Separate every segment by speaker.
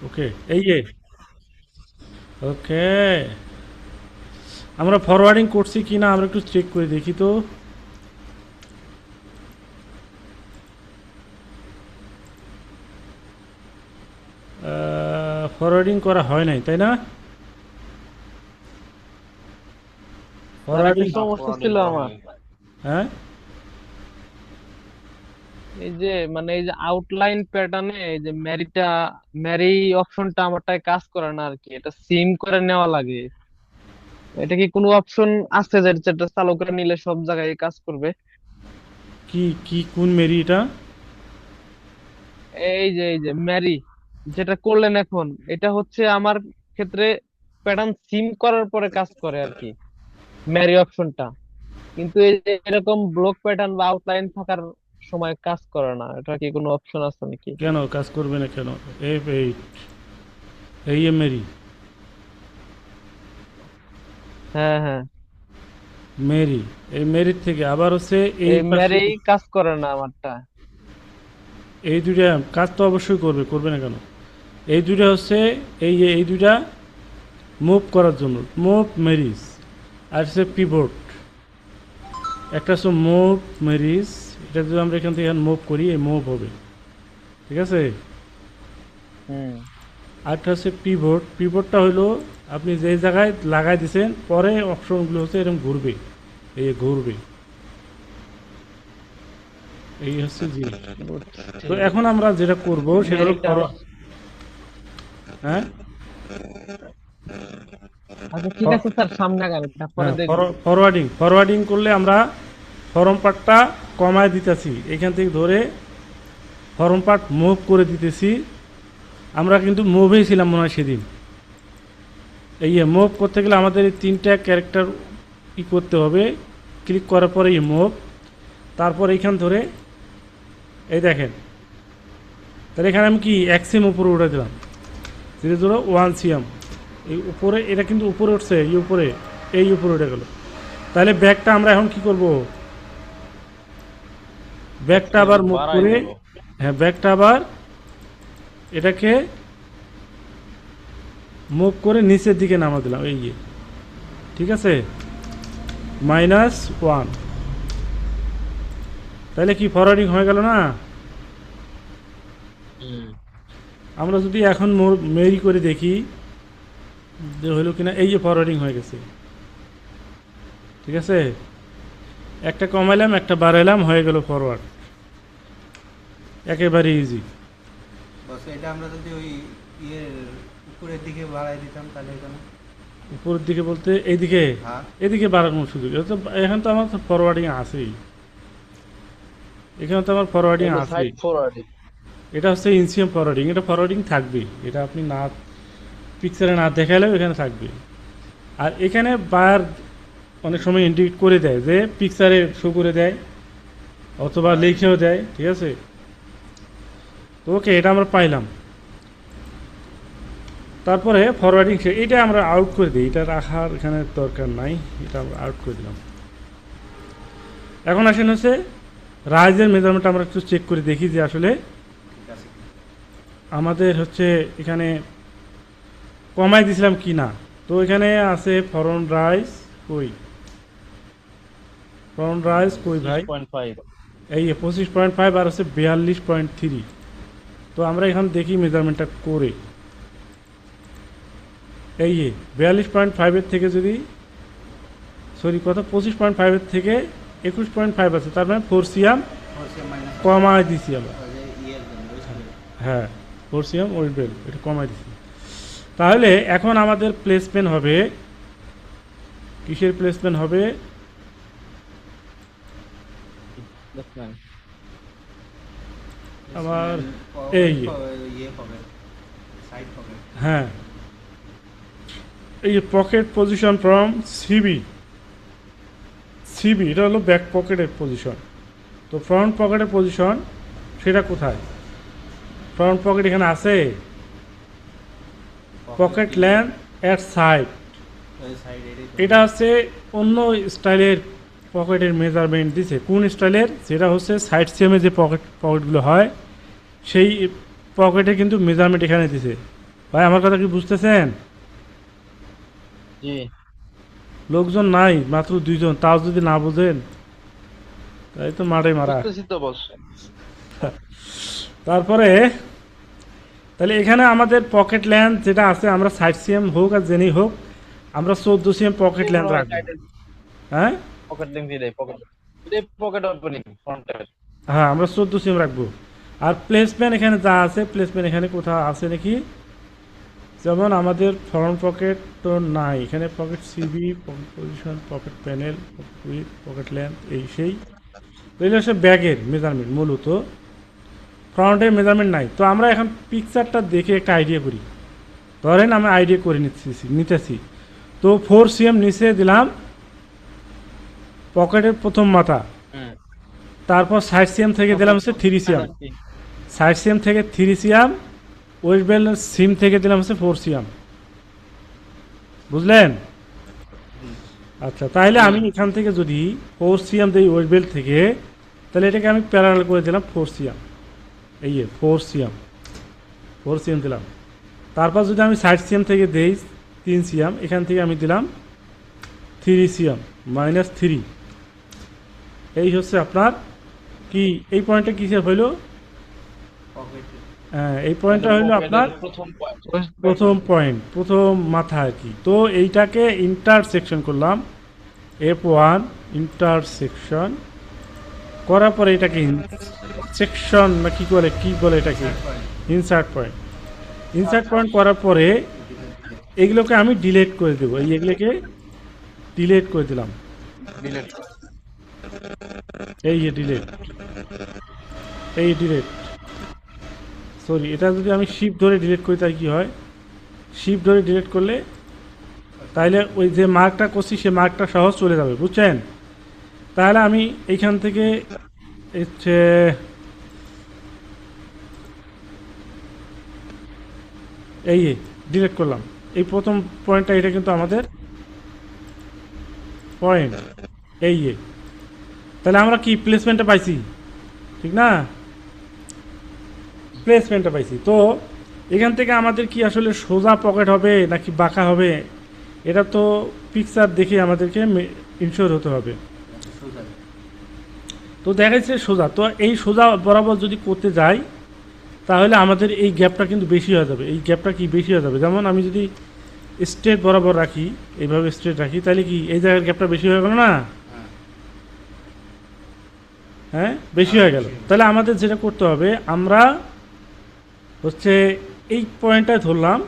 Speaker 1: ওকে, এই যে ওকে, আমরা ফরওয়ার্ডিং করছি কি না আমরা একটু চেক করে দেখি তো। ফরওয়ার্ডিং করা হয় নাই তাই না?
Speaker 2: স্যার একটা
Speaker 1: ফরওয়ার্ডিং,
Speaker 3: না,
Speaker 2: সমস্যা
Speaker 3: ফরওয়ার্ডিং
Speaker 2: ছিল
Speaker 3: করা
Speaker 2: আমার।
Speaker 3: হয়নি।
Speaker 1: হ্যাঁ
Speaker 2: এই যে মানে এই যে আউটলাইন প্যাটার্নে এই যে ম্যারি অপশনটা আমারটায় কাজ করে না আর কি, এটা সিম করে নেওয়া লাগে। এটা কি কোনো অপশন আছে যেটা চালু করে নিলে সব জায়গায় কাজ করবে?
Speaker 1: কি কি কোন মেরি এটা?
Speaker 2: এই যে ম্যারি যেটা করলেন এখন, এটা হচ্ছে আমার ক্ষেত্রে প্যাটার্ন সিম করার পরে কাজ করে আর কি, ম্যারি অপশনটা। কিন্তু এই যে এরকম ব্লক প্যাটার্ন বা আউটলাইন থাকার সময় কাজ করে না, এটা কি কোনো অপশন আছে নাকি?
Speaker 1: কেন কাজ করবে না কেন? এই এই এ মেরি,
Speaker 2: হ্যাঁ হ্যাঁ,
Speaker 1: মেরি, এই মেরির থেকে আবার হচ্ছে এই
Speaker 2: এই
Speaker 1: পাশে,
Speaker 2: ম্যারি কাজ করে না আমারটা।
Speaker 1: এই দুইটা কাজ তো অবশ্যই করবে, করবে না কেন? এই দুইটা হচ্ছে এই যে এই দুইটা মুভ করার জন্য, মুভ মেরিজ, আর হচ্ছে পিভট। একটা হচ্ছে মুভ মেরিজ, এটা যদি আমরা এখান থেকে মুভ করি এই মুভ হবে, ঠিক আছে?
Speaker 2: হুম।
Speaker 1: আরেকটা হচ্ছে পিভট, পিভটটা হলো আপনি যে জায়গায় লাগাই দিয়েছেন পরে অপশনগুলো হচ্ছে এরকম ঘুরবে, এই যে ঘুরবে, এই হচ্ছে জিনিস।
Speaker 2: বুঝছি।
Speaker 1: তো এখন আমরা যেটা করব সেটা হলো
Speaker 2: ম্যারিটা,
Speaker 1: হ্যাঁ
Speaker 2: আচ্ছা ঠিক আছে স্যার, সামনে আগান, এটা পরে
Speaker 1: হ্যাঁ,
Speaker 2: দেখবো।
Speaker 1: ফরওয়ার্ডিং, ফরওয়ার্ডিং করলে আমরা ফরম পার্টটা কমায় দিতেছি, এখান থেকে ধরে ফরম পার্ট মুভ করে দিতেছি। আমরা কিন্তু মুভেই ছিলাম মনে হয় সেদিন। এই মুভ করতে গেলে আমাদের এই তিনটা ক্যারেক্টার ই করতে হবে, ক্লিক করার পরে এই মুভ, তারপর এইখান ধরে এই দেখেন, তাহলে এখানে আমি কি এক সিএম উপরে উঠে দিলাম, ধীরে ধরে 1 সিএম এই উপরে, এটা কিন্তু উপরে উঠছে, এই উপরে, এই উপরে উঠে গেল। তাহলে ব্যাগটা আমরা এখন কি করব, ব্যাগটা আবার মুভ
Speaker 3: বাড়াই
Speaker 1: করে,
Speaker 3: দেব।
Speaker 1: হ্যাঁ ব্যাগটা আবার এটাকে মুভ করে নিচের দিকে নামা দিলাম, এই যে, ঠিক আছে, -1। তাহলে কি ফরওয়ার্ডিং হয়ে গেল না?
Speaker 3: হুম।
Speaker 1: আমরা যদি এখন মেরি করে দেখি যে হলো কিনা, এই যে ফরওয়ার্ডিং হয়ে গেছে, ঠিক আছে, একটা কমাইলাম একটা বাড়াইলাম হয়ে গেল ফরওয়ার্ড, একেবারে ইজি।
Speaker 4: বস এটা আমরা যদি ওই ইয়ের উপরের দিকে বাড়াই দিতাম তাহলে কেন?
Speaker 1: উপরের দিকে বলতে এইদিকে,
Speaker 4: হ্যাঁ,
Speaker 1: এদিকে বাড়ানোর সুযোগ, এটা তো এখন তো আমার ফরওয়ার্ডিং আছেই, এখানে তো আমার ফরওয়ার্ডিং
Speaker 3: এটা
Speaker 1: আছেই।
Speaker 3: Side forwarding.
Speaker 1: এটা হচ্ছে ইনসিএম ফরওয়ার্ডিং, এটা ফরওয়ার্ডিং থাকবে, এটা আপনি না পিকচারে না দেখালেও এখানে থাকবে। আর এখানে বার অনেক সময় ইন্ডিকেট করে দেয় যে পিকচারে শো করে দেয় অথবা লিখেও দেয়, ঠিক আছে? তো ওকে, এটা আমরা পাইলাম। তারপরে ফরওয়ার্ডিং এটা আমরা আউট করে দিই, এটা রাখার এখানে দরকার নাই, এটা আমরা আউট করে দিলাম। এখন আসেন হচ্ছে রাইজের মেজারমেন্ট আমরা একটু চেক করে দেখি যে আসলে
Speaker 4: ঠিক আছে।
Speaker 1: আমাদের হচ্ছে এখানে কমাই দিছিলাম কি না। তো এখানে আছে ফরন রাইস, কই ফরন রাইস কই ভাই,
Speaker 3: 6.5।
Speaker 1: এই 25.5 আর হচ্ছে 42.3। তো আমরা এখন দেখি মেজারমেন্টটা করে, এই 42.5-এর থেকে যদি, সরি কত, 25.5-এর থেকে 21.5 আছে, তার মানে 4 সিএম
Speaker 4: ফোরসিয়াম মাইনাস
Speaker 1: কমায় দিছি আমরা।
Speaker 4: ইয়ের জন্য ওয়েস্টের।
Speaker 1: হ্যাঁ, 4 সিএম ওয়েল এটা কমাই দিছি। তাহলে এখন আমাদের প্লেসমেন্ট হবে, কিসের প্লেসমেন্ট হবে?
Speaker 3: দেখেন।
Speaker 1: আমার
Speaker 4: ওই
Speaker 1: এই
Speaker 4: ইয়ে পকেট, সাইড পকেট।
Speaker 1: হ্যাঁ, এই pocket position from CB, CB এটা হলো ব্যাক পকেটের পজিশন। তো ফ্রন্ট পকেটের পজিশন সেটা কোথায়? ফ্রন্ট পকেট এখানে আছে, পকেট ল্যান্ড অ্যাট সাইড,
Speaker 4: ওই সাইড
Speaker 1: এটা হচ্ছে অন্য স্টাইলের পকেটের মেজারমেন্ট দিছে। কোন স্টাইলের? সেটা হচ্ছে সাইড সিএমে যে পকেটগুলো হয় সেই পকেটে কিন্তু মেজারমেন্ট এখানে দিছে। ভাই আমার কথা কি বুঝতেছেন?
Speaker 3: জি
Speaker 1: লোকজন নাই, মাত্র 2 জন, তাও যদি না বোঝেন তাই তো মারে মারা।
Speaker 3: বুঝতেছি তো বস।
Speaker 1: তারপরে তাহলে এখানে আমাদের পকেট ল্যান্ড যেটা আছে, আমরা 60 cm হোক আর জেনেই হোক, আমরা 14 cm পকেট ল্যান্ড রাখবো। হ্যাঁ
Speaker 3: পকেট লিঙ্ক দিয়ে দেয়, পকেট ওপেনিং ফ্রন্টের।
Speaker 1: হ্যাঁ, আমরা 14 cm রাখবো। আর প্লেসমেন্ট এখানে যা আছে, প্লেসমেন্ট এখানে কোথাও আছে নাকি? যেমন আমাদের ফ্রন্ট পকেট তো নাই এখানে, pocket CB, pocket position, pocket panel, pocket length, এই সেই। তো এগুলো হচ্ছে ব্যাগের মেজারমেন্ট, মূলত ফ্রন্টের মেজারমেন্ট নাই। তো আমরা এখন পিকচারটা দেখে একটা আইডিয়া করি। ধরেন আমি আইডিয়া করে নিতেছি। তো 4 cm নিচে দিলাম পকেটের প্রথম মাথা, তারপর 60 cm থেকে দিলাম হচ্ছে 3 cm, 60 cm থেকে 3 cm, ওয়েস্ট বেল্টের সিম থেকে দিলাম হচ্ছে 4 cm। বুঝলেন? আচ্ছা, তাহলে আমি এখান থেকে যদি 4 cm দিই ওয়েস্ট বেল্ট থেকে, তাহলে এটাকে আমি প্যারালাল করে দিলাম 4 cm। এই 4 cm দিলাম। তারপর যদি আমি 60 cm থেকে দিই 3 cm, এখান থেকে আমি দিলাম 3 cm -3। এই হচ্ছে আপনার কি, এই পয়েন্টটা কিসের হইল?
Speaker 4: পকেট
Speaker 1: হ্যাঁ, এই পয়েন্টটা হইল আপনার
Speaker 3: প্রথম পয়েন্ট।
Speaker 1: প্রথম পয়েন্ট, প্রথম মাথা আর কি। তো এইটাকে ইন্টারসেকশন করলাম, F1 ইন্টারসেকশন করার পরে এটাকে সেকশন না কি বলে এটাকে, ইনসার্ট পয়েন্ট। ইনসার্ট পয়েন্ট করার পরে এগুলোকে আমি ডিলিট করে দেবো, এগুলোকে ডিলিট করে দিলাম।
Speaker 3: ডিলিট।
Speaker 1: এই ডিলিট, এই ডিলিট, সরি, এটা যদি আমি শিফট ধরে ডিলিট করি তাই কি হয়? শিফট ধরে ডিলিট করলে তাহলে ওই যে মার্কটা করছি সে মার্কটা সহজ চলে যাবে, বুঝছেন? তাহলে আমি এইখান থেকে হচ্ছে এই ডিলিট করলাম। এই প্রথম পয়েন্টটা, এটা কিন্তু আমাদের পয়েন্ট। এই তাহলে আমরা কি প্লেসমেন্টটা পাইছি, ঠিক না? প্লেসমেন্টটা পাইছি। তো এখান থেকে আমাদের কি আসলে সোজা পকেট হবে নাকি বাঁকা হবে, এটা তো পিকচার দেখে আমাদেরকে ইনশিওর হতে হবে।
Speaker 4: সোজা।
Speaker 1: তো দেখাচ্ছে সোজা। তো এই সোজা বরাবর যদি করতে যাই তাহলে আমাদের এই গ্যাপটা কিন্তু বেশি হয়ে যাবে। এই গ্যাপটা কি বেশি হয়ে যাবে? যেমন আমি যদি স্ট্রেট বরাবর রাখি, এইভাবে স্ট্রেট রাখি, তাহলে কি এই জায়গার গ্যাপটা বেশি হয়ে গেল না? হ্যাঁ, বেশি হয়ে গেল। তাহলে আমাদের যেটা করতে হবে, আমরা হচ্ছে এই পয়েন্টটা ধরলাম,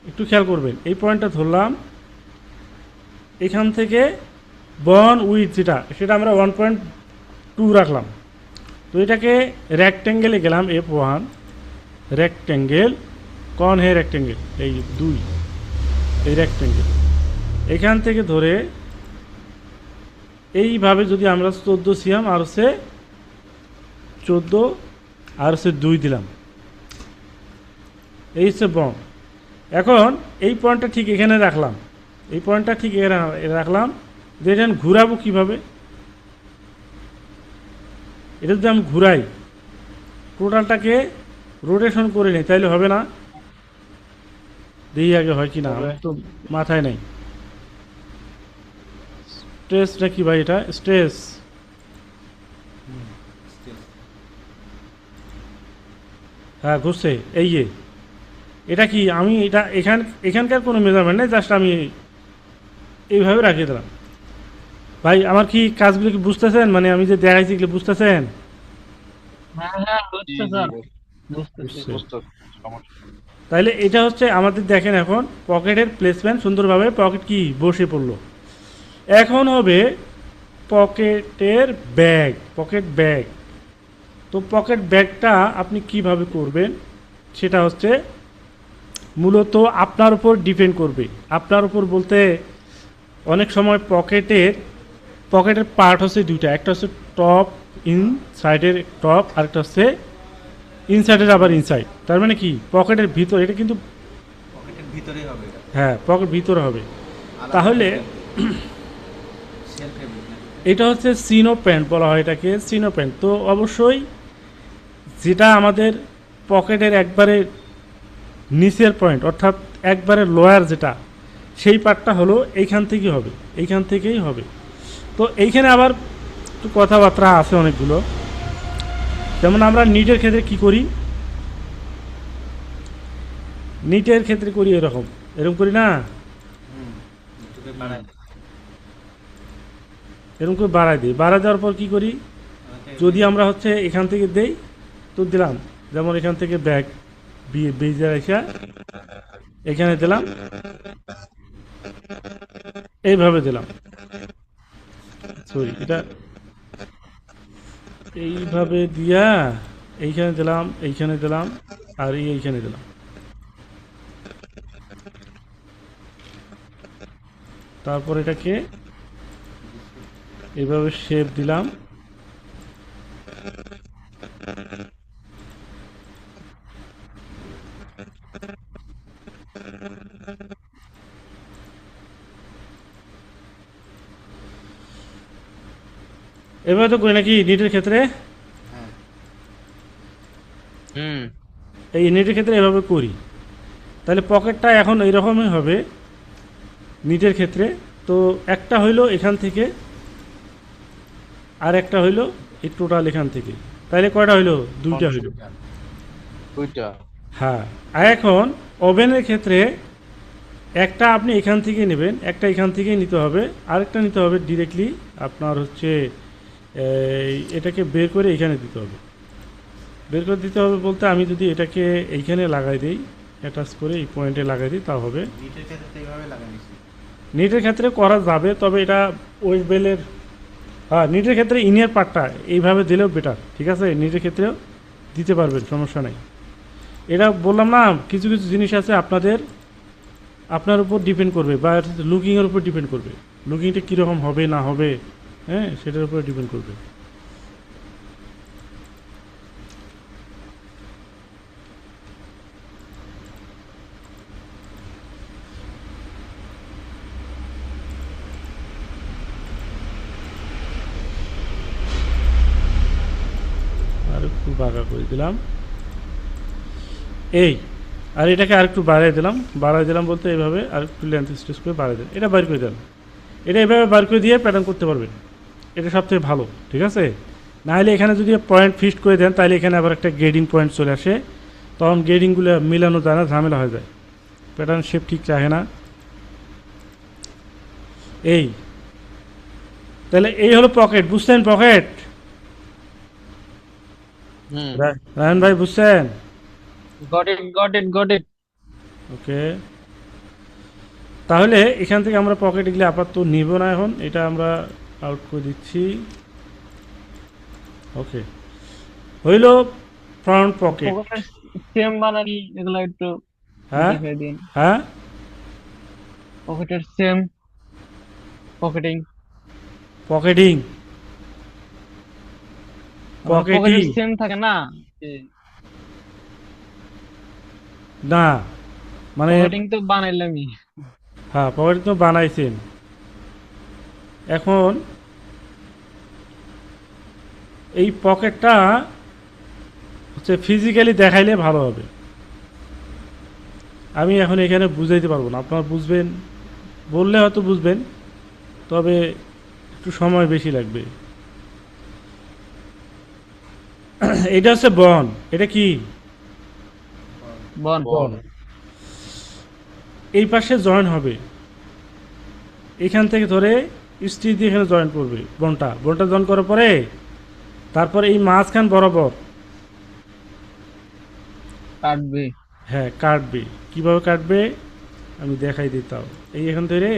Speaker 1: একটু খেয়াল করবেন, এই পয়েন্টটা ধরলাম, এখান থেকে বন উইথ যেটা সেটা আমরা 1.2 রাখলাম। তো এটাকে রেক্ট্যাঙ্গেলে গেলাম, F1 রেক্ট্যাঙ্গেল, কন হে রেক্ট্যাঙ্গেল, এই 2, এই রেক্ট্যাঙ্গেল এখান থেকে ধরে এইভাবে যদি আমরা 14 cm আর হচ্ছে 14 আর হচ্ছে 2 দিলাম, এই হচ্ছে বন। এখন এই পয়েন্টটা ঠিক এখানে রাখলাম, এই পয়েন্টটা ঠিক এখানে রাখলাম। দেখেন ঘুরাবো কিভাবে, এটা যদি আমি ঘুরাই, টোটালটাকে রোটেশন করে নিই, তাইলে হবে না? দেখি আগে হয় কি না, আমার তো মাথায় নেই। স্ট্রেস নাকি ভাই, এটা স্ট্রেস? হ্যাঁ ঘুরছে। এই এটা কি, আমি এটা এখানকার কোনো মেজারমেন্ট নেই, জাস্ট আমি এইভাবে রাখিয়ে দিলাম। ভাই আমার কি কাজগুলো কি বুঝতেছেন? মানে আমি যে দেখাইছি এগুলো বুঝতেছেন?
Speaker 2: হ্যাঁ বুঝতে স্যার, বুঝতেছি।
Speaker 1: তাইলে এটা হচ্ছে আমাদের, দেখেন এখন পকেটের প্লেসমেন্ট সুন্দরভাবে, পকেট কি বসে পড়লো। এখন হবে পকেটের ব্যাগ, পকেট ব্যাগ। তো পকেট ব্যাগটা আপনি কিভাবে করবেন সেটা হচ্ছে মূলত আপনার উপর ডিপেন্ড করবে। আপনার উপর বলতে অনেক সময় পকেটের পার্ট হচ্ছে দুইটা, একটা হচ্ছে টপ ইন সাইডের টপ, আরেকটা হচ্ছে ইনসাইডের আবার ইনসাইড। তার মানে কি পকেটের ভিতর, এটা কিন্তু
Speaker 4: পকেটের ভিতরেই হবে এটা।
Speaker 1: হ্যাঁ পকেট ভিতরে হবে।
Speaker 4: আলাদা
Speaker 1: তাহলে
Speaker 4: সেল ফেব্রিক না।
Speaker 1: এটা হচ্ছে সিনো প্যান্ট বলা হয় এটাকে, সিনো প্যান্ট। তো অবশ্যই যেটা আমাদের পকেটের একবারে নিচের পয়েন্ট অর্থাৎ একবারে লোয়ার যেটা সেই পার্টটা হলো এইখান থেকেই হবে, এইখান থেকেই হবে। তো এইখানে আবার একটু কথাবার্তা আছে অনেকগুলো। যেমন আমরা নিটের ক্ষেত্রে কি করি, নিটের ক্ষেত্রে করি এরকম এরকম করি না,
Speaker 4: একটু বাড়াই
Speaker 1: এরকম করে বাড়াই দিই। বাড়াই দেওয়ার পর কি করি, যদি আমরা হচ্ছে এখান থেকে দেই তো দিলাম, যেমন এখান থেকে ব্যাগ বেজে রেখে এখানে দিলাম, এইভাবে দিলাম, সরি এটা এইভাবে দিয়া এইখানে দিলাম, এইখানে দিলাম, আর এইখানে দিলাম। তারপর এটাকে এইভাবে শেপ দিলাম, এভাবে তো করি নাকি নিটের ক্ষেত্রে,
Speaker 4: হ্যাঁ
Speaker 2: হুম
Speaker 1: এই নেটের ক্ষেত্রে এভাবে করি। তাহলে পকেটটা এখন এইরকমই হবে নিটের ক্ষেত্রে। তো একটা হইলো এখান থেকে, আর একটা হইলো এই টোটাল এখান থেকে। তাহলে কয়টা হইলো, দুইটা হইলো।
Speaker 3: দুইটা।
Speaker 1: হ্যাঁ, আর এখন ওভেনের ক্ষেত্রে একটা আপনি এখান থেকে নেবেন, একটা এখান থেকেই নিতে হবে, আরেকটা নিতে হবে ডিরেক্টলি আপনার হচ্ছে এটাকে বের করে এখানে দিতে হবে। বের করে দিতে হবে বলতে আমি যদি এটাকে এইখানে লাগাই দিই, অ্যাটাচ করে এই পয়েন্টে লাগাই দিই তাও হবে।
Speaker 4: নিটের ক্ষেত্রে তো এইভাবে লাগাইছি।
Speaker 1: নিটের ক্ষেত্রে করা যাবে, তবে এটা ওয়েস্ট বেলের, হ্যাঁ নিটের ক্ষেত্রে ইনিয়ার পার্টটা এইভাবে দিলেও বেটার, ঠিক আছে, নিটের ক্ষেত্রেও দিতে পারবেন, সমস্যা নাই। এটা বললাম না, কিছু কিছু জিনিস আছে আপনার উপর ডিপেন্ড করবে, বা লুকিংয়ের উপর ডিপেন্ড করবে, লুকিংটা কীরকম হবে না হবে, হ্যাঁ সেটার উপর ডিপেন্ড করবে। আর একটু বাঁকা করে দিলাম এই, আর এটাকে আর একটু বাড়াই দিলাম বলতে এইভাবে আর একটু লেন্থ স্ট্রেচ করে বাড়াই দেন, এটা বার করে দেন। এটা এভাবে বার করে দিয়ে প্যাটার্ন করতে পারবেন, এটা সবথেকে ভালো, ঠিক আছে। নাহলে এখানে যদি পয়েন্ট ফিক্সড করে দেন তাহলে এখানে আবার একটা গ্রেডিং পয়েন্ট চলে আসে, তখন গ্রেডিংগুলো মিলানো যায় না, ঝামেলা হয়ে যায়, প্যাটার্ন শেপ ঠিক রাখে না। এই তাহলে এই হলো পকেট, বুঝছেন পকেট,
Speaker 2: হুম
Speaker 1: রায়ন ভাই বুঝছেন?
Speaker 2: Got it.
Speaker 1: ওকে, তাহলে এখান থেকে আমরা পকেট এগুলি আপাতত নিব না, এখন এটা আমরা আউট করে দিচ্ছি। ওকে, হইল ফ্রন্ট পকেট।
Speaker 2: পকেটের সেম বানানি এগুলো একটু
Speaker 1: হ্যাঁ
Speaker 2: দেখাই দিন।
Speaker 1: হ্যাঁ,
Speaker 2: পকেটের সেম পকেটিং
Speaker 1: পকেটিং
Speaker 2: পকেটের
Speaker 1: পকেটিং
Speaker 2: সেম থাকে না,
Speaker 1: না, মানে
Speaker 2: পকেটিং তো বানাইলামই।
Speaker 1: হ্যাঁ পকেট তো বানাইছেন। এখন এই পকেটটা হচ্ছে ফিজিক্যালি দেখাইলে ভালো হবে। আমি এখন এখানে বুঝাইতে পারবো না, আপনারা বুঝবেন, বললে হয়তো বুঝবেন, তবে একটু সময় বেশি লাগবে। এটা হচ্ছে বন, এটা কি
Speaker 2: বন
Speaker 3: বন।
Speaker 1: এই পাশে জয়েন হবে, এখান থেকে ধরে স্টিচ দিয়ে এখানে জয়েন করবে বনটা জয়েন করার পরে তারপর এই মাঝখান বরাবর
Speaker 2: কাটবে।
Speaker 1: হ্যাঁ কাটবে। কিভাবে কাটবে আমি দেখাই দিতাম, এই এখান থেকে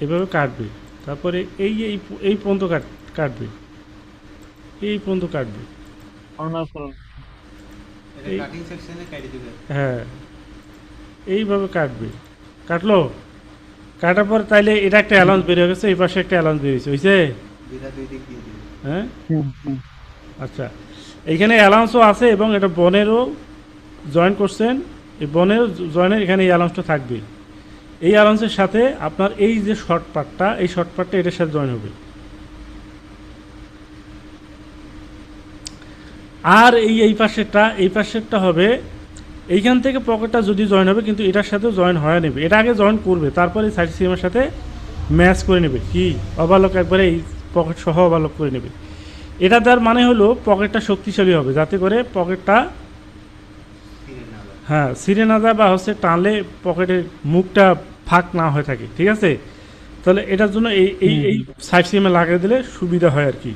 Speaker 1: এইভাবে কাটবে, তারপরে এই এই এই পর্যন্ত কাটবে, এই পর্যন্ত কাটবে,
Speaker 2: কর্নার করুন।
Speaker 4: এটা
Speaker 1: এই-
Speaker 4: কাটিং সেকশনে কেটে দিবে।
Speaker 1: হ্যাঁ এইভাবে কাটবে। কাটলো, কাটার পর তাইলে এটা একটা অ্যালাউন্স বেরিয়ে গেছে, এই পাশে একটা অ্যালাউন্স বেরিয়েছে, হয়েছে?
Speaker 4: দুইটা দুই দিক দিয়ে দিবে।
Speaker 1: হ্যাঁ আচ্ছা, এইখানে অ্যালাউন্সও আছে এবং এটা বনেরও জয়েন করছেন, এই বনের জয়েনের এখানে এই অ্যালাউন্সটা থাকবে। এই অ্যালাউন্সের সাথে আপনার এই যে শর্ট পার্টটা, এই শর্ট পার্টটা এটার সাথে জয়েন হবে। আর এই পাশেরটা হবে এইখান থেকে পকেটটা যদি জয়েন হবে, কিন্তু এটার সাথেও জয়েন হয়ে নেবে, এটা আগে জয়েন করবে, তারপরে সাইড সিএমের সাথে ম্যাচ করে নেবে, কি ওভারলক একবারে এই পকেট সহ ওভারলক করে নেবে। এটা তার মানে হলো পকেটটা শক্তিশালী হবে, যাতে করে পকেটটা
Speaker 4: ফিরে না যায়।
Speaker 1: হ্যাঁ ছিঁড়ে না যায়, বা হচ্ছে টানলে পকেটের মুখটা ফাঁক না হয়ে থাকে, ঠিক আছে। তাহলে এটার জন্য এই এই এই সাইড সিএমে লাগিয়ে দিলে সুবিধা হয় আর কি।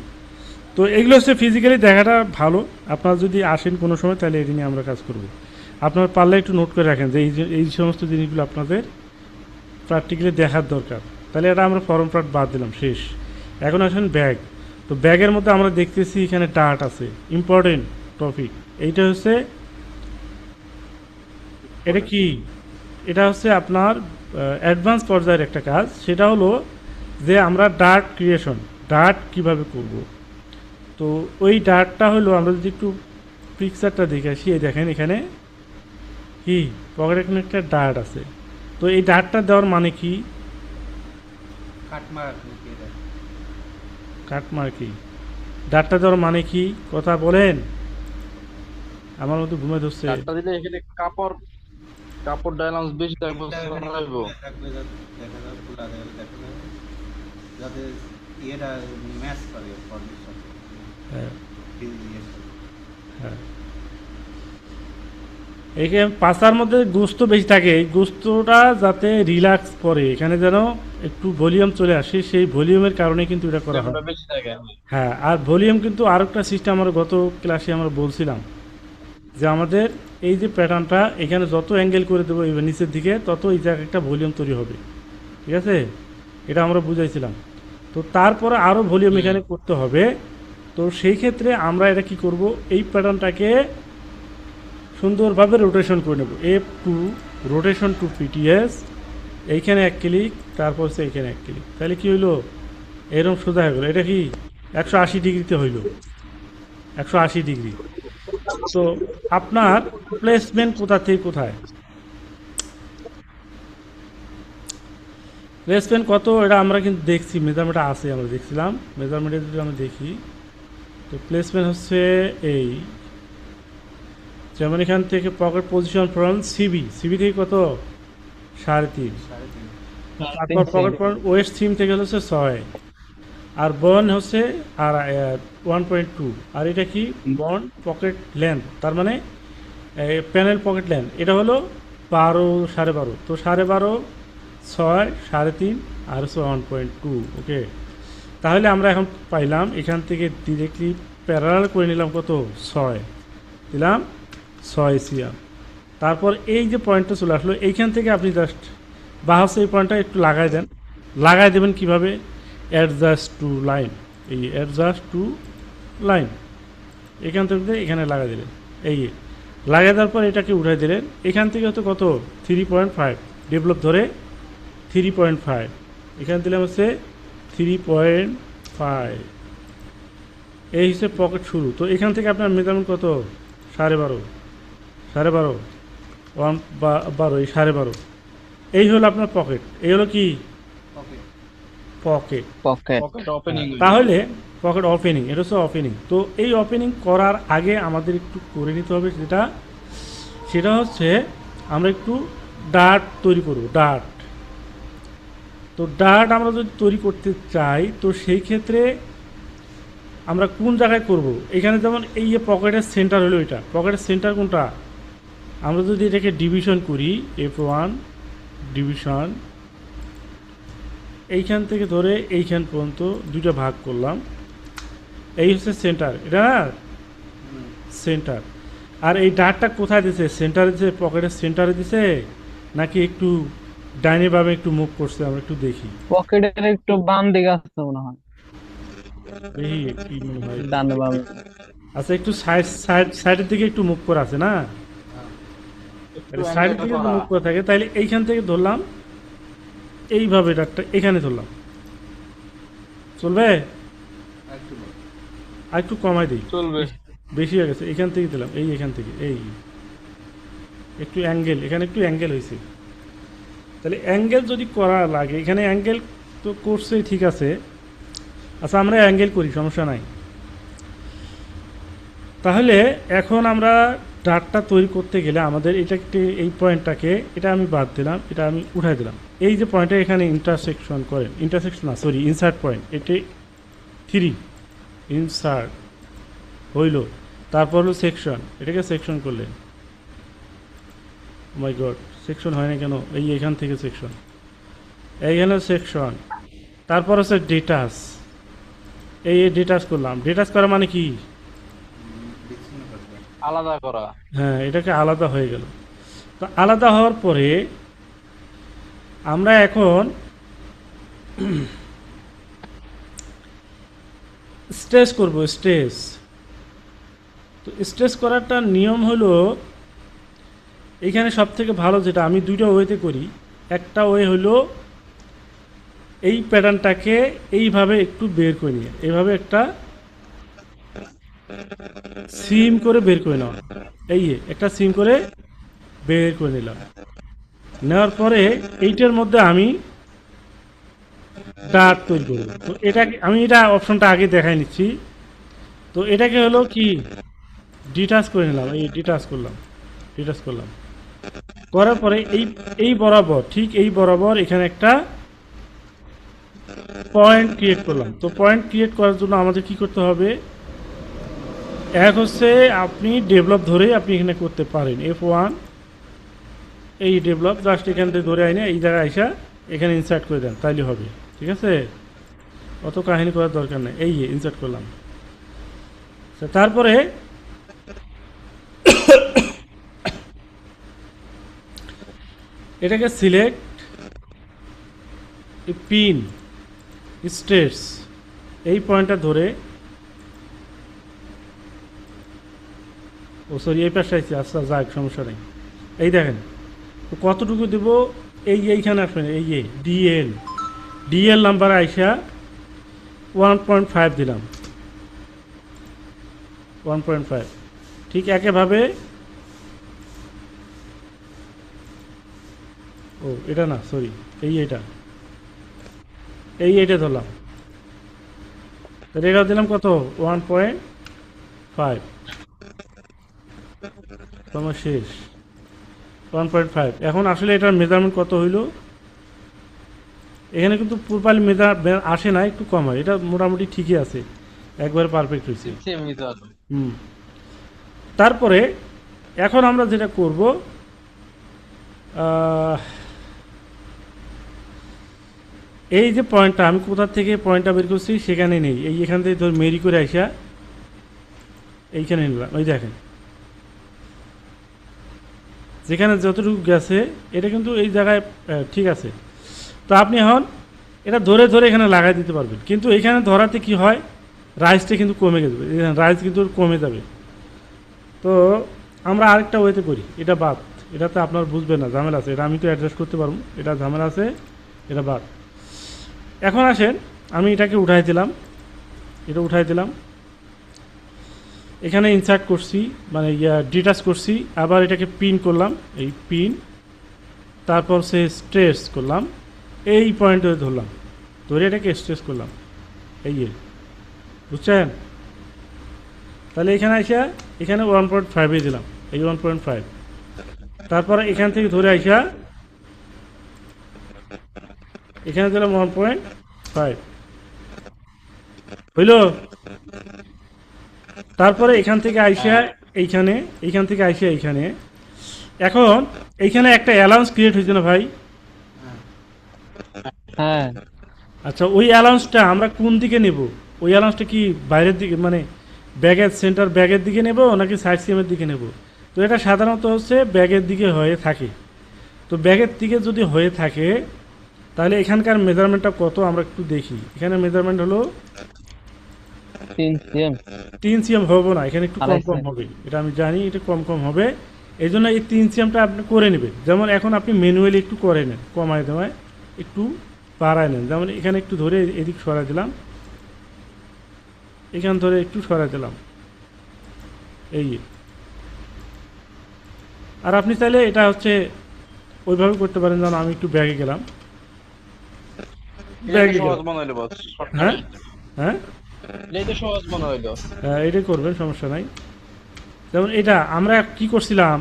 Speaker 1: তো এগুলো হচ্ছে ফিজিক্যালি দেখাটা ভালো, আপনারা যদি আসেন কোনো সময় তাহলে এটি নিয়ে আমরা কাজ করব। আপনারা পারলে একটু নোট করে রাখেন যে এই সমস্ত জিনিসগুলো আপনাদের প্র্যাকটিক্যালি দেখার দরকার। তাহলে এটা আমরা ফর্ম পার্ট বাদ দিলাম, শেষ। এখন আসেন ব্যাগ। তো ব্যাগের মধ্যে আমরা দেখতেছি এখানে ডার্ট আছে, ইম্পর্টেন্ট টপিক। এইটা হচ্ছে, এটা কি, এটা হচ্ছে আপনার অ্যাডভান্স পর্যায়ের একটা কাজ। সেটা হলো যে আমরা ডার্ট ক্রিয়েশন, ডার্ট কিভাবে করব। তো ওই ডার্টটা হলো, আমরা যদি একটু পিকচারটা দেখে আসি, এই দেখেন এখানে কি পকেটে এখানে একটা ডার্ট আছে। তো এই ডার্টটা দেওয়ার মানে কি,
Speaker 4: কাটমার ঢুকিয়ে দেয়।
Speaker 1: কাটমার কি, ডার্টটা দেওয়ার মানে কি, কথা বলেন, আমার মতো ঘুমে ধরছে।
Speaker 3: চারটা দিলে এখানে কাপড় কাপড় ডায়ালান্স বেশি থাকবে
Speaker 4: এটা এখানে
Speaker 3: লাগবে।
Speaker 4: খুলে থাকবে, যাতে দেখা যাবে, খোলা যাবে, দেখা যাবে, যাতে ইয়েটা ম্যাচ করে ফর্মের সাথে,
Speaker 1: হ্যাঁ
Speaker 4: ইয়ের সাথে।
Speaker 1: হ্যাঁ, এখানে পাশার মধ্যে গোস্ত বেশি থাকে, এই গোস্তটা যাতে রিল্যাক্স করে, এখানে যেন একটু ভলিউম চলে আসে, সেই ভলিউমের কারণে কিন্তু এটা করা হয়।
Speaker 3: লেবুটা বেশি থাকে।
Speaker 1: হ্যাঁ, আর ভলিউম কিন্তু আরেকটা সিস্টেম আমরা গত ক্লাসে আমরা বলছিলাম যে আমাদের এই যে প্যাটার্নটা, এখানে যত অ্যাঙ্গেল করে দেবো এবার নিচের দিকে, তত এই জায়গায় একটা ভলিউম তৈরি হবে, ঠিক আছে, এটা আমরা বুঝাইছিলাম। তো তারপরে আরও ভলিউম এখানে করতে হবে। তো সেই ক্ষেত্রে আমরা এটা কি করব, এই প্যাটার্নটাকে সুন্দরভাবে রোটেশন করে নেব, F2 রোটেশন টু পিটিএস, এইখানে এক ক্লিক, তারপর হচ্ছে এইখানে এক ক্লিক, তাহলে কি হইলো, এরকম সোজা হয়ে গেলো। এটা কি 180 ডিগ্রিতে হইল, 180 ডিগ্রি। তো আপনার প্লেসমেন্ট কোথা থেকে কোথায়, প্লেসমেন্ট কত, এটা আমরা কিন্তু দেখছি, মেজারমেন্ট আছে, আমরা দেখছিলাম মেজারমেন্টে যদি আমরা দেখি, তো প্লেসমেন্ট হচ্ছে এই, যেমন এখান থেকে পকেট পজিশন ফ্রম সিবি থেকে কত 3.5,
Speaker 4: 3.5।
Speaker 1: তারপর পকেট পয়েন্ট ওয়েস্ট সিম থেকে হচ্ছে 6, আর বন হচ্ছে আর 1.2, আর এটা কি বন পকেট লেন্থ, তার মানে প্যানেল পকেট লেন্থ, এটা হলো 12, 12.5, তো 12.5, 6, 3.5 আর হচ্ছে 1.2। ওকে, তাহলে আমরা এখন পাইলাম এখান থেকে ডিরেক্টলি প্যারালাল করে নিলাম কত 6, দিলাম 6 সিএম। তারপর এই যে পয়েন্টটা চলে আসলো, এইখান থেকে আপনি জাস্ট বা হচ্ছে এই পয়েন্টটা একটু লাগাই দেন, লাগাই দেবেন কিভাবে, অ্যাডজাস্ট টু লাইন, এই অ্যাডজাস্ট টু লাইন, এখান থেকে এখানে লাগাই দিলেন, এই লাগাই দেওয়ার পর এটাকে উঠাই দিলেন, এখান থেকে হচ্ছে কত 3.5 ডেভেলপ ধরে 3.5, এখানে দিলাম হচ্ছে 3.5, এই হিসেবে পকেট শুরু। তো এখান থেকে আপনার মেজারমেন্ট কত 12.5, 12.5, 12, এই 12.5, এই হলো আপনার পকেট, এই হলো কি
Speaker 4: ওকে।
Speaker 1: পকেট।
Speaker 2: পকেট
Speaker 3: পকেট ওপেনিং
Speaker 1: তাহলে পকেট ওপেনিং, এটা হচ্ছে ওপেনিং। তো এই ওপেনিং করার আগে আমাদের একটু করে নিতে হবে, সেটা হচ্ছে আমরা একটু ডার্ট তৈরি করব, ডার্ট। তো ডার্ট আমরা যদি তৈরি করতে চাই, তো সেই ক্ষেত্রে আমরা কোন জায়গায় করব, এখানে যেমন এই যে পকেটের সেন্টার হলো, এটা পকেটের সেন্টার কোনটা, আমরা যদি এটাকে ডিভিশন করি, F1 ডিভিশন, এইখান থেকে ধরে এইখান পর্যন্ত দুইটা ভাগ করলাম, এই হচ্ছে সেন্টার, এটা সেন্টার। আর এই ডার্টটা কোথায় দিছে, সেন্টারে দিছে, পকেটের সেন্টারে দিছে, নাকি একটু ডাইনে বামে একটু মুভ করছে, আমরা একটু দেখি,
Speaker 2: পকেটের একটু বাম দিকে আসছে মনে হয়,
Speaker 1: দেখি কি মনে হয়।
Speaker 2: ডান বামে।
Speaker 1: আচ্ছা, একটু সাইডের দিকে একটু মুভ করা আছে না, সাইডের দিকে মুভ করে থাকে, তাইলে এইখান থেকে ধরলাম, এইভাবে ডার্টটা এখানে ধরলাম, চলবে,
Speaker 4: একটু বল।
Speaker 1: আর একটু কমাই দিই,
Speaker 3: চলবে।
Speaker 1: বেশি হয়ে গেছে, এখান থেকে দিলাম, এই এখান থেকে, এই একটু অ্যাঙ্গেল, এখানে একটু অ্যাঙ্গেল হয়েছে, তাহলে অ্যাঙ্গেল যদি করা লাগে, এখানে অ্যাঙ্গেল তো করছেই, ঠিক আছে। আচ্ছা, আমরা অ্যাঙ্গেল করি, সমস্যা নাই। তাহলে এখন আমরা ডার্টটা তৈরি করতে গেলে আমাদের এটাকে এই পয়েন্টটাকে এটা আমি বাদ দিলাম, এটা আমি উঠাই দিলাম। এই যে পয়েন্টটা এখানে ইন্টারসেকশন করেন, ইন্টারসেকশন না সরি ইনসার্ট পয়েন্ট, এটি 3 ইনসার্ট হইল, তারপর হলো সেকশন, এটাকে সেকশন করলেন। মাই গড, সেকশন হয় না কেন? এই এখান থেকে সেকশন, এইখানে সেকশন, তারপর হচ্ছে ডেটাস, এই ডেটাস করলাম। ডেটাস করা মানে কি?
Speaker 4: বিচ্ছিন্ন করবে।
Speaker 3: আলাদা করা।
Speaker 1: হ্যাঁ, এটাকে আলাদা হয়ে গেল। তো আলাদা হওয়ার পরে আমরা এখন স্ট্রেস করব, স্ট্রেস। তো স্ট্রেস করাটা নিয়ম হলো, এইখানে সব থেকে ভালো যেটা, আমি দুইটা ওয়েতে করি। একটা ওয়ে হলো এই প্যাটার্নটাকে এইভাবে একটু বের করে নিয়ে এইভাবে একটা সিম করে বের করে নেওয়া, এই একটা সিম করে বের করে নিলাম। নেওয়ার পরে এইটার মধ্যে আমি ডার্ট তৈরি করব। তো এটাকে আমি এটা অপশনটা আগে দেখাই নিচ্ছি। তো এটাকে হলো কি ডিটাচ করে নিলাম, এই ডিটাচ করলাম, ডিটাচ করলাম। করার পরে এই বরাবর, ঠিক এই বরাবর এখানে একটা পয়েন্ট ক্রিয়েট করলাম। তো পয়েন্ট ক্রিয়েট করার জন্য আমাদের কি করতে হবে? এক হচ্ছে আপনি ডেভেলপ ধরেই আপনি এখানে করতে পারেন, F1 এই ডেভেলপ জাস্ট এখান থেকে ধরে আইনে এই জায়গায় আইসা এখানে ইনসার্ট করে দেন, তাইলে হবে। ঠিক আছে, অত কাহিনী করার দরকার নেই। এই ইনসার্ট করলাম। তারপরে এটাকে সিলেক্ট, পিন, স্ট্রেস, এই পয়েন্টটা ধরে, ও সরি এই পাশে আইছি, আচ্ছা যাক সমস্যা নেই। এই দেখেন তো কতটুকু দেব, এইখানে আসবেন, এই ডিএল নাম্বার আইসা 1.5 দিলাম, 1.5। ঠিক একইভাবে, ও এটা না সরি, এইটা ধরলাম। তাহলে এটা দিলাম কত, 1.5, তোমার শেষ 1.5। এখন আসলে এটার মেজারমেন্ট কত হইল? এখানে কিন্তু প্রপারলি আসে না, একটু কম হয়। এটা মোটামুটি ঠিকই আছে, একবারে পারফেক্ট হয়েছে। হুম। তারপরে এখন আমরা যেটা করব, এই যে পয়েন্টটা আমি কোথা থেকে পয়েন্টটা বের করছি সেখানে নেই, এই এখান থেকে ধর মেরি করে আইসা এইখানে নিলাম। ওই দেখেন যেখানে যতটুকু গেছে এটা কিন্তু এই জায়গায় ঠিক আছে। তো আপনি এখন এটা ধরে ধরে এখানে লাগাই দিতে পারবেন, কিন্তু এখানে ধরাতে কি হয়, রাইসটা কিন্তু কমে যাবে, রাইস কিন্তু কমে যাবে। তো আমরা আরেকটা ওয়েতে করি, এটা বাদ, এটাতে আপনার বুঝবেন না, ঝামেলা আছে। এটা আমি তো অ্যাডজাস্ট করতে পারবো, এটা ঝামেলা আছে, এটা বাদ। এখন আসেন, আমি এটাকে উঠাই দিলাম, এটা উঠাই দিলাম, এখানে ইনসার্ট করছি, মানে ডিটাচ করছি, আবার এটাকে পিন করলাম, এই পিন, তারপর সে স্ট্রেস করলাম, এই পয়েন্টে ধরলাম, ধরে এটাকে স্ট্রেস করলাম, এই বুঝছেন? তাহলে এখানে আইসা এখানে 1.5 দিলাম, এই 1.5। তারপরে এখান থেকে ধরে আইসা এখানে দিলাম 1.5, হইল? তারপরে এখান থেকে আইসা এইখানে, এইখান থেকে আইসা এইখানে। এখন এইখানে একটা অ্যালাউন্স ক্রিয়েট হয়েছে না ভাই?
Speaker 2: হ্যাঁ।
Speaker 1: আচ্ছা, ওই অ্যালাউন্সটা আমরা কোন দিকে নেব? ওই অ্যালাউন্সটা কি বাইরের দিকে, মানে ব্যাগের সেন্টার ব্যাগের দিকে নেব নাকি সাইড সিএমের দিকে নেব? তো এটা সাধারণত হচ্ছে ব্যাগের দিকে হয়ে থাকে। তো ব্যাগের দিকে যদি হয়ে থাকে তাহলে এখানকার মেজারমেন্টটা কত আমরা একটু দেখি। এখানে মেজারমেন্ট হলো 3 সিএম হবে না, এখানে একটু কম কম হবে, এটা আমি জানি, এটা কম কম হবে। এই জন্য এই 3 সিএমটা আপনি করে নেবেন। যেমন এখন আপনি ম্যানুয়ালি একটু করে নেন, কমায় দেওয়ায় একটু বাড়ায় নেন। যেমন এখানে একটু ধরে এদিক সরাই দিলাম, এখান ধরে একটু সরাই দিলাম, এই। আর আপনি চাইলে এটা হচ্ছে ওইভাবে করতে পারেন। যেন আমি একটু ব্যাগে গেলাম, হ্যাঁ হ্যাঁ
Speaker 3: সহজ মনে হইলো।
Speaker 1: এটাই করবেন, সমস্যা নাই। যেমন এটা আমরা কি করছিলাম,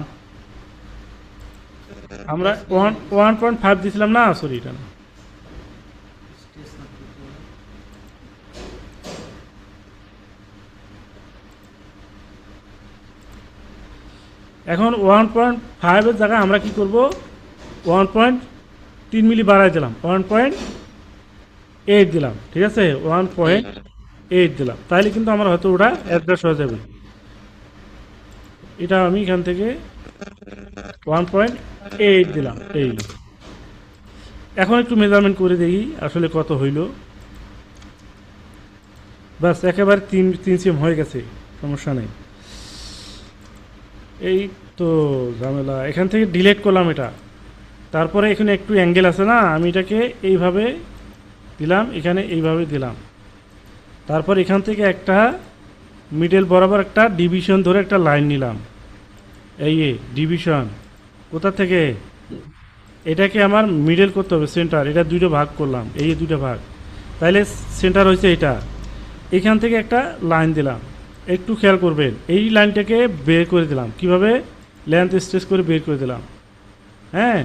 Speaker 1: আমরা 1.5 দিছিলাম না, সরি এটা না, এখন 1.5 এর জায়গায় আমরা কি করব, 1.3 মিলি বাড়াই দিলাম, 1.8 দিলাম, ঠিক আছে, 1.8 দিলাম, তাহলে কিন্তু আমার হয়তো ওটা অ্যাডজাস্ট হয়ে যাবে। এটা আমি এখান থেকে 1.8 দিলাম, এই এখন একটু মেজারমেন্ট করে দেখি আসলে কত হইল। বাস একেবারে 3 সিএম হয়ে গেছে, সমস্যা নেই। এই তো ঝামেলা, এখান থেকে ডিলিট করলাম এটা, তারপরে এখানে একটু অ্যাঙ্গেল আছে না, আমি এটাকে এইভাবে দিলাম, এখানে এইভাবে দিলাম, তারপর এখান থেকে একটা মিডল বরাবর একটা ডিভিশন ধরে একটা লাইন নিলাম, এই ডিভিশন কোথা থেকে, এটাকে আমার মিডল করতে হবে, সেন্টার, এটা দুটো ভাগ করলাম, এই দুটো ভাগ, তাহলে সেন্টার হয়েছে এটা, এখান থেকে একটা লাইন দিলাম, একটু খেয়াল করবেন, এই লাইনটাকে বের করে দিলাম, কিভাবে, লেন্থ স্ট্রেচ করে বের করে দিলাম, হ্যাঁ,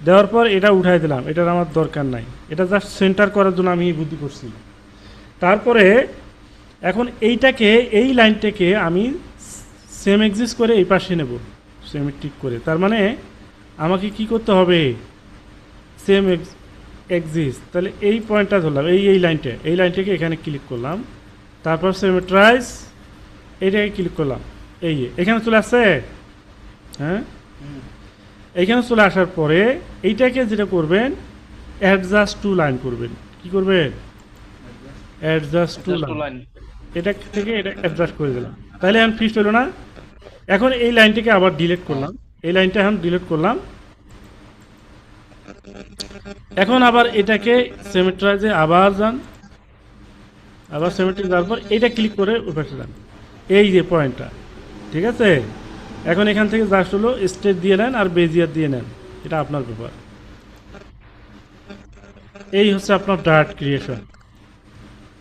Speaker 1: দেওয়ার পর এটা উঠাই দিলাম, এটার আমার দরকার নাই, এটা জাস্ট সেন্টার করার জন্য আমি বুদ্ধি করছি। তারপরে এখন এইটাকে, এই লাইনটাকে আমি সেম এক্সিস্ট করে এই পাশে নেব, সিমেট্রিক করে, তার মানে আমাকে কি করতে হবে, সেম এক্সিস্ট, তাহলে এই পয়েন্টটা ধরলাম, এই লাইনটা, এই লাইনটাকে এখানে ক্লিক করলাম, তারপর সিমেট্রাইজ এইটাকে ক্লিক করলাম, এখানে চলে আসছে, হ্যাঁ, এইখানে চলে আসার পরে এইটাকে যেটা করবেন, অ্যাডজাস্ট টু লাইন করবেন, কি করবেন, অ্যাডজাস্ট টু লাইন, এটা থেকে এটা অ্যাডজাস্ট করে দিলাম, তাহলে এখন ফিক্সড হলো না। এখন এই লাইনটাকে আবার ডিলিট করলাম, এই লাইনটা এখন ডিলিট করলাম, এখন আবার এটাকে সিমেট্রাইজে আবার যান, আবার সিমেট্রিক যাওয়ার পর এইটা ক্লিক করে উপাশে যান, এই যে পয়েন্টটা, ঠিক আছে, এখন এখান থেকে জাস্ট হলো স্ট্রেট দিয়ে নেন আর বেজিয়ার দিয়ে নেন, এটা আপনার ব্যাপার। এই হচ্ছে আপনার ডার্ট ক্রিয়েশন,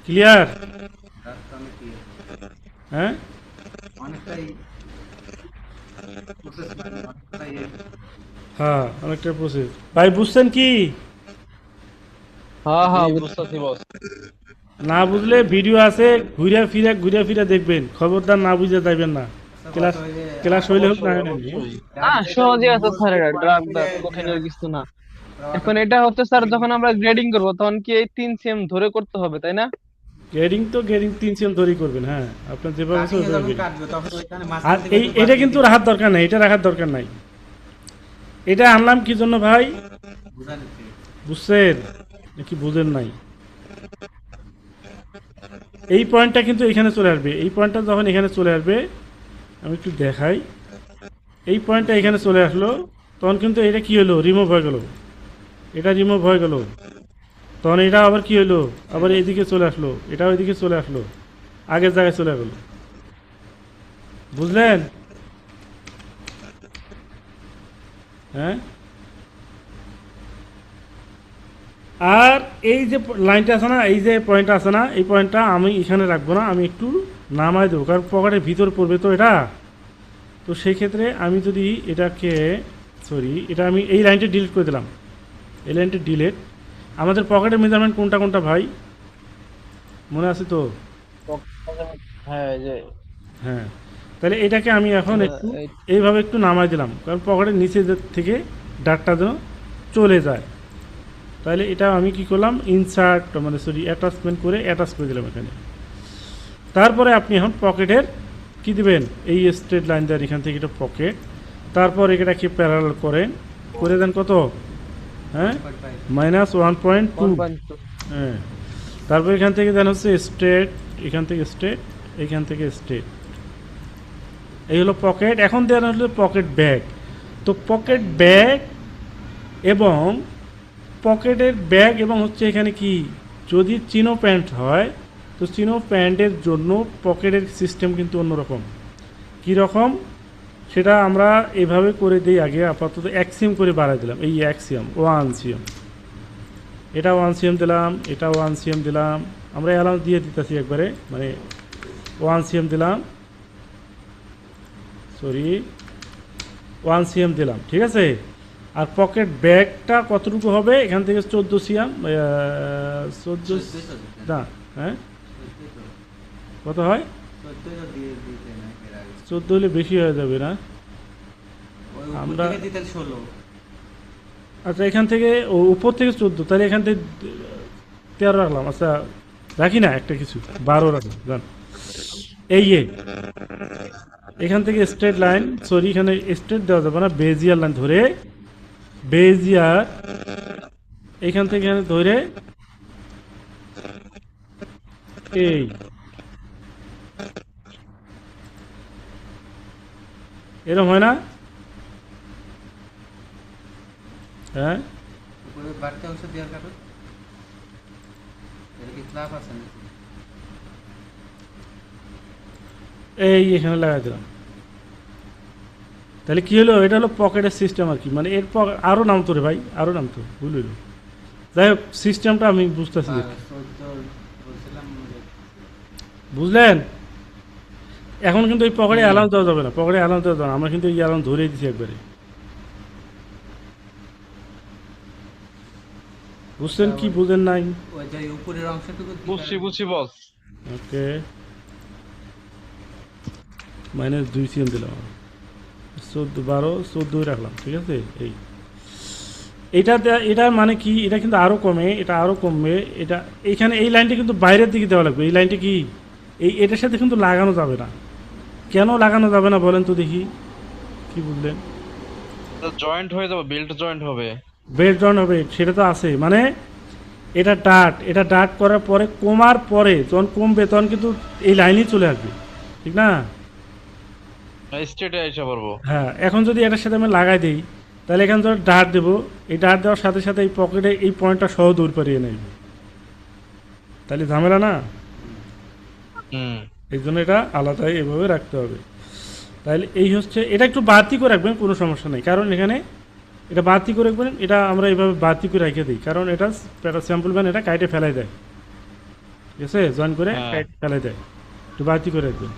Speaker 1: ক্লিয়ার, হ্যাঁ, হ্যাঁ অনেকটা প্রসেস, ভাই বুঝছেন কি,
Speaker 2: হ্যাঁ হ্যাঁ বুঝতেছি বস।
Speaker 1: না বুঝলে ভিডিও আছে, ঘুরে ফিরে দেখবেন, খবরদার না বুঝে যাইবেন না, ক্লাস ক্লাস হইলে হোক না হইলে হোক।
Speaker 2: সহজে আছে স্যার, এটা ড্রাগ কঠিনের কিছু না। এখন এটা হচ্ছে স্যার, যখন আমরা গ্রেডিং করবো তখন কি এই 3 সিএম ধরে করতে হবে, তাই না?
Speaker 1: গ্রেডিং 3 সিএম ধরেই করবেন, হ্যাঁ, আপনার যেভাবে আছে ওইভাবে গেডিং।
Speaker 4: কাটবে তখন ওইখানে
Speaker 1: আর
Speaker 4: মাঝখান থেকে
Speaker 1: এটা কিন্তু রাখার দরকার নাই, এটা রাখার দরকার নাই, এটা আনলাম কি জন্য ভাই,
Speaker 4: বুঝা নিতে
Speaker 1: বুঝছেন নাকি বুঝেন নাই, এই পয়েন্টটা কিন্তু এখানে চলে আসবে, এই পয়েন্টটা যখন এখানে চলে আসবে, আমি একটু দেখাই, এই পয়েন্টটা এখানে চলে আসলো, তখন কিন্তু এটা কি হলো, রিমুভ হয়ে গেল, এটা রিমুভ হয়ে গেল, তখন এটা আবার কি হলো, আবার এইদিকে চলে আসলো, এটা ওইদিকে চলে আসলো, আগের জায়গায় চলে গেল, বুঝলেন, হ্যাঁ। আর এই যে লাইনটা আছে না, এই যে পয়েন্টটা আছে না, এই পয়েন্টটা আমি এখানে রাখবো না, আমি একটু নামাই দেবো, কারণ পকেটের ভিতর পড়বে তো এটা, তো সেই ক্ষেত্রে আমি যদি এটাকে, সরি, এটা আমি এই লাইনটা ডিলিট করে দিলাম, এই লাইনটা ডিলিট। আমাদের পকেটের মেজারমেন্ট কোনটা কোনটা ভাই মনে আছে তো,
Speaker 2: হ্যাঁ এই যে
Speaker 1: হ্যাঁ, তাহলে এটাকে আমি এখন একটু এইভাবে একটু নামাই দিলাম, কারণ পকেটের নিচে থেকে ডাকটা যেন চলে যায়, তাহলে এটা আমি কি করলাম, ইনসার্ট মানে সরি অ্যাটাচমেন্ট করে অ্যাটাচ করে দিলাম এখানে। তারপরে আপনি এখন পকেটের কি দিবেন, এই স্ট্রেট লাইন দেন এখান থেকে, এটা পকেট, তারপর এটাকে প্যারালাল করেন, করে দেন কত, হ্যাঁ, -1.2, হ্যাঁ, তারপর এখান থেকে দেন হচ্ছে স্ট্রেট, এখান থেকে স্ট্রেট, এখান থেকে স্ট্রেট, এই হলো পকেট। এখন দেন হলো পকেট ব্যাগ, তো পকেট ব্যাগ এবং পকেটের ব্যাগ এবং হচ্ছে এখানে কি, যদি চিনো প্যান্ট হয় তো চিনো প্যান্টের জন্য পকেটের সিস্টেম কিন্তু অন্যরকম, কীরকম সেটা আমরা এভাবে করে দিই, আগে আপাতত 1 সিএম করে বাড়াই দিলাম, এই 1 সিএম 1 সিএম, এটা 1 সিএম দিলাম, এটা 1 সিএম দিলাম, আমরা অ্যালাউন্স দিয়ে দিতেছি একবারে, মানে 1 সিএম দিলাম, সরি 1 cm দিলাম, ঠিক আছে। আর পকেট ব্যাগটা কতটুকু হবে এখান থেকে 14 cm, 14 না, হ্যাঁ কত হয়,
Speaker 4: 14 দিয়ে দিতে না এর আগে
Speaker 1: 14 হলে বেশি হয়ে যাবে না?
Speaker 4: ওই উপর
Speaker 1: আমরা-
Speaker 4: থেকে দিতে 16
Speaker 1: আচ্ছা এখান থেকে উপর থেকে 14, তাহলে এখান থেকে 13 রাখলাম। আচ্ছা রাখি না, একটা কিছু 12 রাখলাম, জান। এই এখান থেকে স্ট্রেট লাইন, সরি এখানে স্ট্রেট দেওয়া যাবে না, বেজিয়ার লাইন ধরে, বেজিয়ার এখান থেকে এখানে ধরে এই এরকম হয় না? হ্যাঁ
Speaker 4: উপরে বাড়তি অংশ দেওয়ার কারণ এর কি ক্লাব আছে নাকি?
Speaker 1: এই এখানে লাগাই দিলাম। তাহলে কি হলো, এটা হলো পকেটের সিস্টেম আর কি, মানে এর আরও নামতো রে ভাই, আরও নামতো, ভুল হইলো। যাই হোক সিস্টেমটা আমি বুঝতেছি,
Speaker 4: 14 বলছিলাম যে
Speaker 1: বুঝলেন? এখন কিন্তু এই পকেটে অ্যালার্ম দেওয়া যাবে না, পকেটে অ্যালার্ম দেওয়া যাবে না, আমরা কিন্তু এই অ্যালার্ম ধরেই দিচ্ছি একবারে। বুঝছেন কি বুঝেন নাই?
Speaker 4: ওই যে উপরের অংশটুকু কি
Speaker 3: বুঝছি
Speaker 4: কারণে-
Speaker 3: বুঝছি বস।
Speaker 1: ওকে -2 cm দিলাম, 14 12 14 রাখলাম, ঠিক আছে। এটা মানে কি, এটা কিন্তু আরও কমে, এটা আরও কমবে, এটা এইখানে এই লাইনটা কিন্তু বাইরের দিকে দেওয়া লাগবে। এই লাইনটা কি এটার সাথে কিন্তু লাগানো যাবে না। কেন লাগানো যাবে না বলেন তো দেখি, কি বুঝলেন?
Speaker 3: জয়েন্ট হয়ে যাবে, বেল্ট জয়েন্ট হবে।
Speaker 1: বেল্ট জয়েন্ট হবে সেটা তো আছে, মানে এটা ডাট করার পরে কমার পরে যখন কমবে তখন কিন্তু এই লাইনেই চলে আসবে, ঠিক না?
Speaker 3: স্ট্রেটে আইসা পারবো।
Speaker 1: হ্যাঁ, এখন যদি এটার সাথে আমি লাগাই দিই, তাহলে এখানে যখন ডাট দেবো, এই ডাট দেওয়ার সাথে সাথে এই পকেটে এই পয়েন্টটা সহ দূর পারিয়ে নেব, তাহলে ঝামেলা না।
Speaker 3: হুম।
Speaker 1: এই জন্য এটা আলাদাই এভাবে রাখতে হবে। তাহলে এই হচ্ছে, এটা একটু বাড়তি করে রাখবেন, কোনো সমস্যা নেই, কারণ এখানে এটা বাড়তি করে রাখবেন, এটা আমরা এইভাবে বাড়তি করে রেখে দিই, কারণ এটা স্যাম্পল ম্যান এটা কাইটে ফেলাই দেয়, ঠিক আছে, জয়েন করে
Speaker 3: হ্যাঁ।
Speaker 1: কাইটে ফেলাই দেয়, একটু বাড়তি করে রাখবেন।